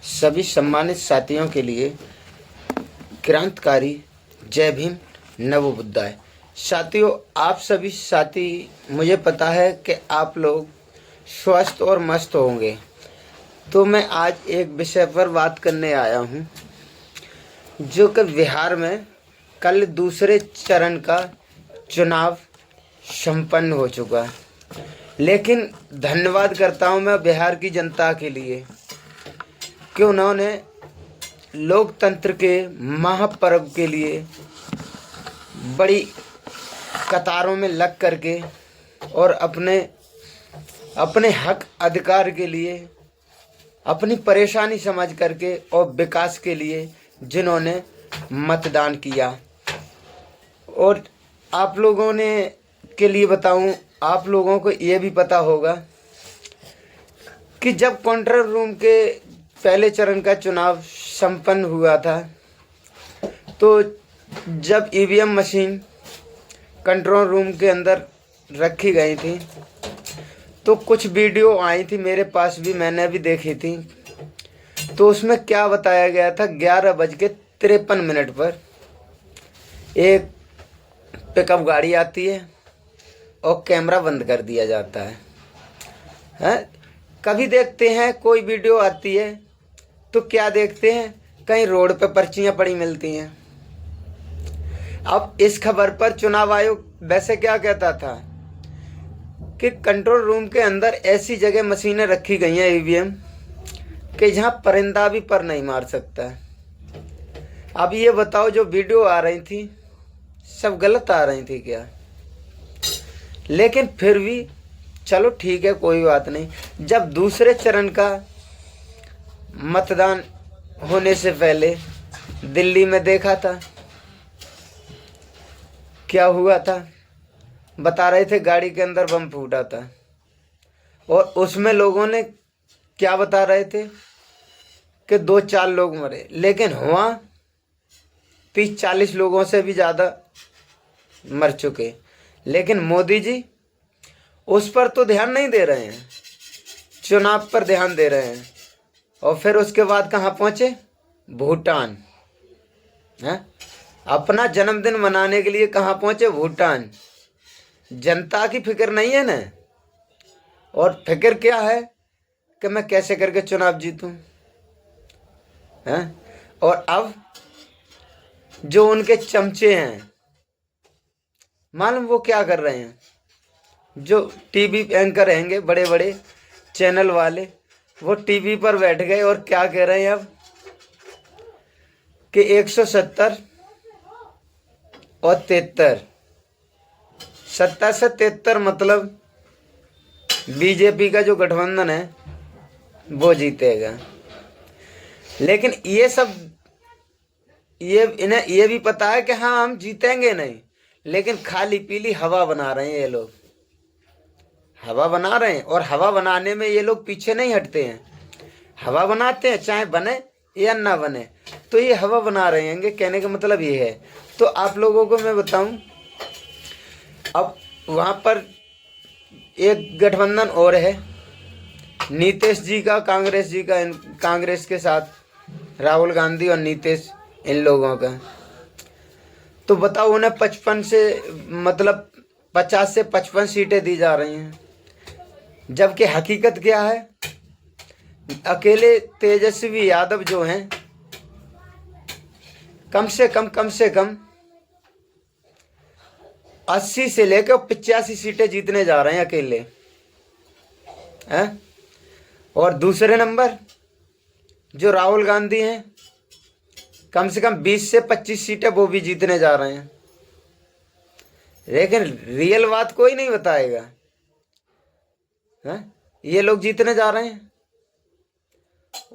सभी सम्मानित साथियों के लिए क्रांतिकारी जय भीम नवोबुद्धाय। साथियों, आप सभी साथी, मुझे पता है कि आप लोग स्वस्थ और मस्त होंगे। तो मैं आज एक विषय पर बात करने आया हूँ, जो कि बिहार में कल दूसरे चरण का चुनाव संपन्न हो चुका है। लेकिन धन्यवाद करता हूँ मैं बिहार की जनता के लिए कि उन्होंने लोकतंत्र के महापर्व के लिए बड़ी कतारों में लग करके और अपने हक अधिकार के लिए, अपनी परेशानी समझ करके और विकास के लिए जिन्होंने मतदान किया। और आप लोगों ने के लिए बताऊं, आप लोगों को ये भी पता होगा कि जब कंट्रोल रूम के पहले चरण का चुनाव संपन्न हुआ था, तो जब ईवीएम मशीन कंट्रोल रूम के अंदर रखी गई थी, तो कुछ वीडियो आई थी मेरे पास भी, मैंने भी देखी थी। तो उसमें क्या बताया गया था, 11:53 पर एक पिकअप गाड़ी आती है और कैमरा बंद कर दिया जाता है। कभी देखते हैं कोई वीडियो आती है तो क्या देखते हैं, कहीं रोड पे पर्चियां पड़ी मिलती हैं। अब इस खबर पर चुनाव आयोग वैसे क्या कहता था कि कंट्रोल रूम के अंदर ऐसी जगह मशीनें रखी गई हैं ईवीएम कि जहां परिंदा भी पर नहीं मार सकता है। अब ये बताओ, जो वीडियो आ रही थी सब गलत आ रही थी क्या? लेकिन फिर भी चलो ठीक है, कोई बात नहीं। जब दूसरे चरण का मतदान होने से पहले दिल्ली में देखा था, क्या हुआ था, बता रहे थे गाड़ी के अंदर बम फूटा था। और उसमें लोगों ने क्या बता रहे थे कि 2-4 लोग मरे, लेकिन हुआ 30-40 लोगों से भी ज़्यादा मर चुके। लेकिन मोदी जी उस पर तो ध्यान नहीं दे रहे हैं, चुनाव पर ध्यान दे रहे हैं। और फिर उसके बाद कहाँ पहुँचे? भूटान। हैं? अपना जन्मदिन मनाने के लिए कहाँ पहुँचे? भूटान। जनता की फिक्र नहीं है ना। और फिक्र क्या है कि मैं कैसे करके चुनाव जीतूं। हैं? और अब जो उनके चमचे हैं, मालूम वो क्या कर रहे हैं? जो टीवी एंकर रहेंगे, बड़े बड़े चैनल वाले, वो टीवी पर बैठ गए और क्या कह रहे हैं अब कि 170 और 73, 70 से 73 मतलब बीजेपी का जो गठबंधन है वो जीतेगा। लेकिन ये सब, इन्हें ये भी पता है कि हाँ हम जीतेंगे नहीं, लेकिन खाली पीली हवा बना रहे हैं ये लोग। हवा बना रहे हैं, और हवा बनाने में ये लोग पीछे नहीं हटते हैं। हवा बनाते हैं, चाहे बने या ना बने, तो ये हवा बना रहे हैं। कहने का मतलब ये है। तो आप लोगों को मैं बताऊं, अब वहाँ पर एक गठबंधन और है, नीतीश जी का, कांग्रेस जी का, कांग्रेस के साथ राहुल गांधी और नीतीश, इन लोगों का। तो बताओ, उन्हें 55 से मतलब 50 से 55 सीटें दी जा रही हैं, जबकि हकीकत क्या है? अकेले तेजस्वी यादव जो हैं, कम से कम 80 से लेकर 85 सीटें जीतने जा रहे हैं अकेले हैं। और दूसरे नंबर जो राहुल गांधी हैं, कम से कम 20 से 25 सीटें वो भी जीतने जा रहे हैं। लेकिन रियल बात कोई नहीं बताएगा। हैं? ये लोग जीतने जा रहे हैं,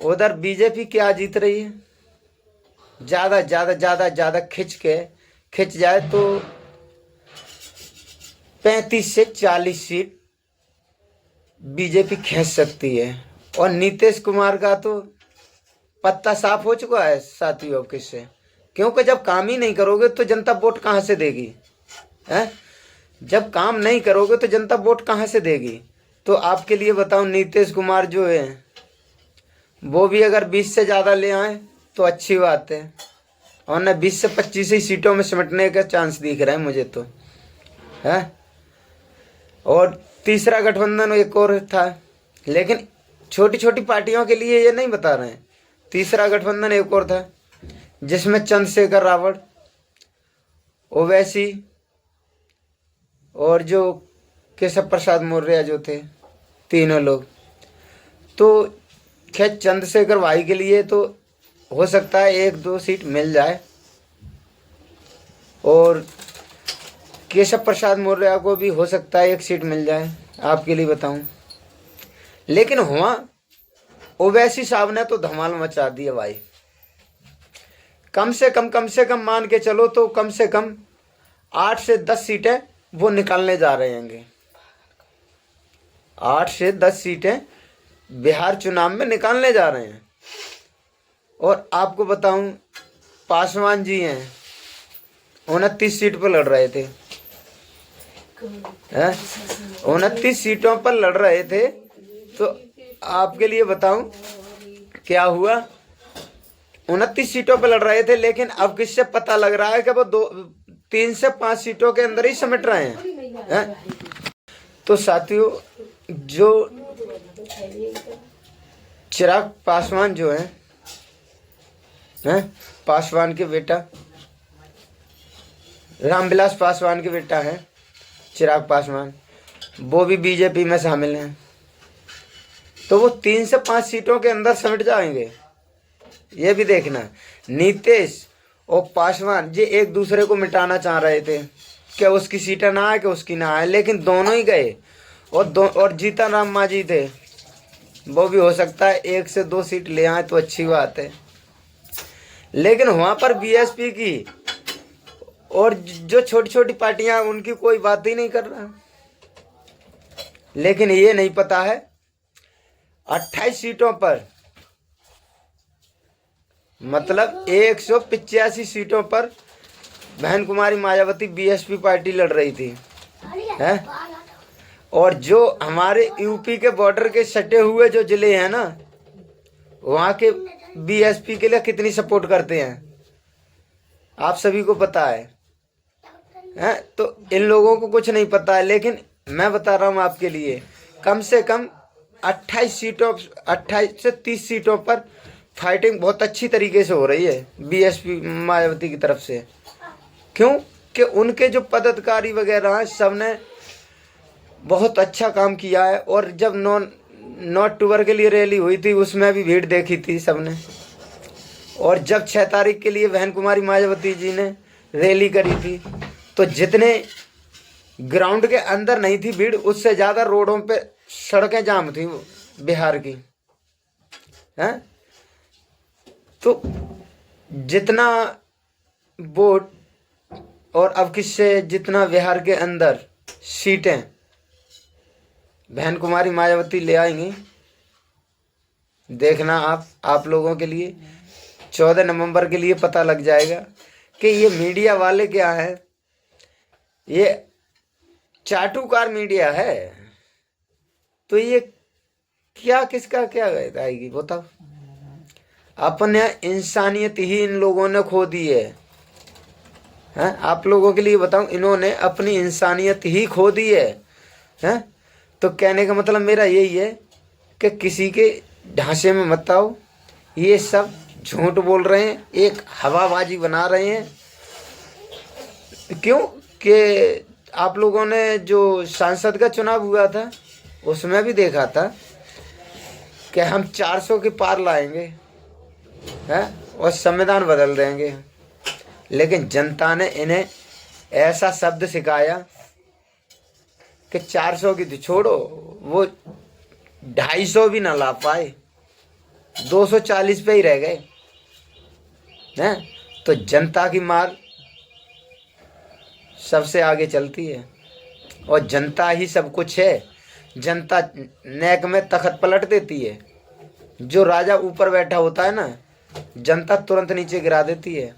उधर बीजेपी क्या जीत रही है? ज्यादा खिंच जाए तो 35 से 40 सीट बीजेपी खींच सकती है। और नीतीश कुमार का तो पत्ता साफ हो चुका है साथियों। किससे? क्योंकि जब काम ही नहीं करोगे तो जनता वोट कहाँ से देगी? हैं? जब काम नहीं करोगे तो जनता वोट कहाँ से देगी? तो आपके लिए बताऊं, नीतीश कुमार जो है वो भी अगर 20 से ज़्यादा ले आए तो अच्छी बात है, और न 20 से 25 ही सीटों में सिमटने का चांस दिख रहा है मुझे तो है। और तीसरा गठबंधन एक और था, लेकिन छोटी छोटी पार्टियों के लिए ये नहीं बता रहे हैं। तीसरा गठबंधन एक और था जिसमें चंद्रशेखर रावत, ओवैसी और जो केशव प्रसाद मौर्य जो थे, तीनों लोग। तो खैर चंद्रशेखर भाई के लिए तो हो सकता है 1-2 सीट मिल जाए, और केशव प्रसाद मौर्य को भी हो सकता है 1 सीट मिल जाए, आपके लिए बताऊं। लेकिन हुआ ओवैसी साहब ने तो धमाल मचा दिया भाई। कम से कम मान के चलो तो कम से कम 8 से 10 सीटें वो निकालने जा रहे हैं। 8 से 10 सीटें बिहार चुनाव में निकालने जा रहे हैं। और आपको बताऊं, पासवान जी हैं 29 सीट पर लड़ रहे थे, 29 सीटों पर लड़ रहे थे। तो आपके लिए बताऊं क्या हुआ, 29 सीटों पर लड़ रहे थे, लेकिन अब किससे पता लग रहा है कि वो 3 से 5 सीटों के अंदर ही समेट रहे हैं। तो साथियों, जो चिराग पासवान जो है पासवान के बेटा, रामविलास पासवान के बेटा है चिराग पासवान, वो भी बीजेपी में शामिल हैं। तो वो 3 से 5 सीटों के अंदर समेट जाएंगे, ये भी देखना। नीतीश और पासवान जी एक दूसरे को मिटाना चाह रहे थे कि उसकी सीटें ना आए कि उसकी ना आए, लेकिन दोनों ही गए। और जीतन राम मांझी थे, वो भी हो सकता है 1 से 2 सीट ले आए तो अच्छी बात है। लेकिन वहाँ पर बीएसपी की और जो छोटी छोटी पार्टियां, उनकी कोई बात ही नहीं कर रहा। लेकिन ये नहीं पता है 28 सीटों पर, मतलब 185 सीटों पर बहन कुमारी मायावती बीएसपी पार्टी लड़ रही थी है। और जो हमारे यूपी के बॉर्डर के सटे हुए जो जिले हैं ना, वहाँ के बीएसपी के लिए कितनी सपोर्ट करते हैं आप सभी को पता है। तो इन लोगों को कुछ नहीं पता है, लेकिन मैं बता रहा हूँ आपके लिए, कम से कम 28 से 30 सीटों पर फाइटिंग बहुत अच्छी तरीके से हो रही है बीएसपी मायावती की तरफ से। क्यों कि उनके जो पदाधिकारी वगैरह हैं, सब ने बहुत अच्छा काम किया है। और जब 9 अक्टूबर के लिए रैली हुई थी, उसमें भी भीड़ देखी थी सबने। और जब 6 तारीख के लिए बहन कुमारी मायावती जी ने रैली करी थी, तो जितने ग्राउंड के अंदर नहीं थी भीड़, उससे ज़्यादा रोडों पे सड़कें जाम थी बिहार की हैं। तो जितना वोट और अब किससे जितना बिहार के अंदर सीटें बहन कुमारी मायावती ले आएंगी, देखना आप लोगों के लिए 14 नवंबर के लिए पता लग जाएगा कि ये मीडिया वाले क्या है। ये चाटुकार मीडिया है, तो ये क्या किसका क्या आएगी बताओ। अपने इंसानियत ही इन लोगों ने खो दी है। आप लोगों के लिए बताऊं, इन्होंने अपनी इंसानियत ही खो दी है। तो कहने का मतलब मेरा यही है कि किसी के ढांचे में मत आओ। ये सब झूठ बोल रहे हैं, एक हवाबाजी बना रहे हैं। क्यों कि आप लोगों ने जो सांसद का चुनाव हुआ था, उसमें भी देखा था कि हम 400 के पार लाएंगे और संविधान बदल देंगे। लेकिन जनता ने इन्हें ऐसा शब्द सिखाया कि 400 की तो छोड़ो, वो 250 भी ना ला पाए, 240 पे ही रह गए हैं। तो जनता की मार सबसे आगे चलती है, और जनता ही सब कुछ है। जनता नेक में तख्त पलट देती है। जो राजा ऊपर बैठा होता है ना, जनता तुरंत नीचे गिरा देती है।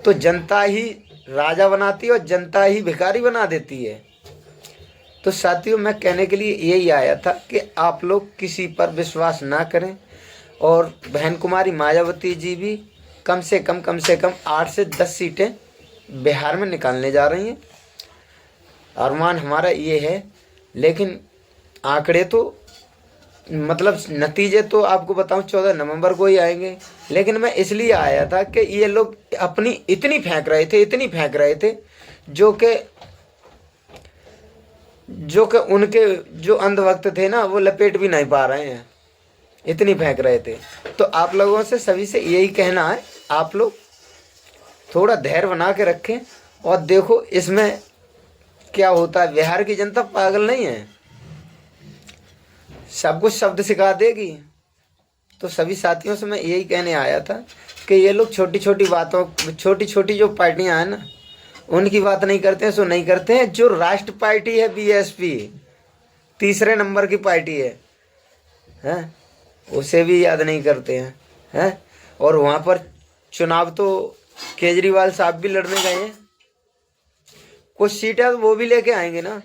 तो जनता ही राजा बनाती है और जनता ही भिखारी बना देती है। तो साथियों मैं कहने के लिए यही आया था कि आप लोग किसी पर विश्वास ना करें। और बहन कुमारी मायावती जी भी कम से कम 8 से 10 सीटें बिहार में निकालने जा रही हैं। अरमान हमारा ये है, लेकिन आंकड़े तो मतलब नतीजे तो आपको बताऊं 14 नवंबर को ही आएंगे। लेकिन मैं इसलिए आया था कि ये लोग अपनी इतनी फेंक रहे थे जो कि उनके जो अंधभक्त थे ना वो लपेट भी नहीं पा रहे हैं, इतनी फेंक रहे थे। तो आप लोगों से सभी से यही कहना है, आप लोग थोड़ा धैर्य बना के रखें और देखो इसमें क्या होता है। बिहार की जनता पागल नहीं है, सब कुछ शब्द सिखा देगी। तो सभी साथियों से मैं यही कहने आया था कि ये लोग छोटी छोटी जो पार्टियां हैं ना उनकी बात नहीं करते हैं, सो नहीं करते हैं। जो राष्ट्र पार्टी है बीएसपी, तीसरे नंबर की पार्टी है, उसे भी याद नहीं करते हैं। और वहाँ पर चुनाव तो केजरीवाल साहब भी लड़ने गए हैं, कुछ सीटें वो भी लेके आएंगे ना।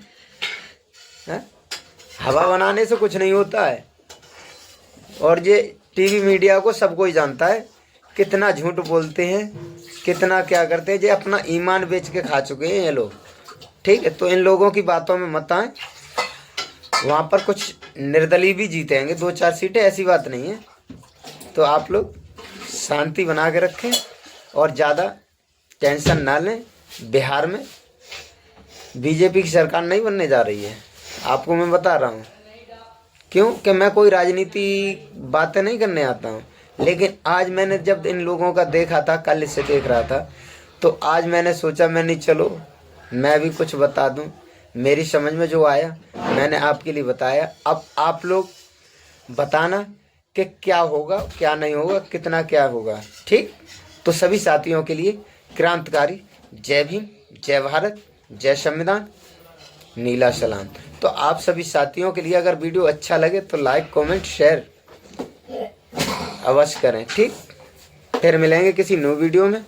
हवा बनाने से कुछ नहीं होता है। और ये टीवी मीडिया को सब कोई जानता है कितना झूठ बोलते हैं, कितना क्या करते हैं। ये अपना ईमान बेच के खा चुके हैं ये लोग, ठीक है। तो इन लोगों की बातों में मत आए। वहाँ पर कुछ निर्दलीय भी जीतेंगे 2-4 सीटें, ऐसी बात नहीं है। तो आप लोग शांति बना के रखें और ज़्यादा टेंशन ना लें। बिहार में बीजेपी की सरकार नहीं बनने जा रही है, आपको मैं बता रहा हूँ। क्यों कि मैं कोई राजनीति बातें नहीं करने आता हूँ, लेकिन आज मैंने जब इन लोगों का देखा था, कल इसे देख रहा था, तो आज मैंने सोचा मैंने चलो मैं भी कुछ बता दूँ। मेरी समझ में जो आया मैंने आपके लिए बताया। अब आप लोग बताना कि क्या होगा क्या नहीं होगा, कितना क्या होगा, ठीक। तो सभी साथियों के लिए क्रांतिकारी जय भीम, जय भारत, जय संविधान, नीला सलाम। तो आप सभी साथियों के लिए अगर वीडियो अच्छा लगे तो लाइक कमेंट शेयर अवश्य करें, ठीक। फिर मिलेंगे किसी न्यू वीडियो में।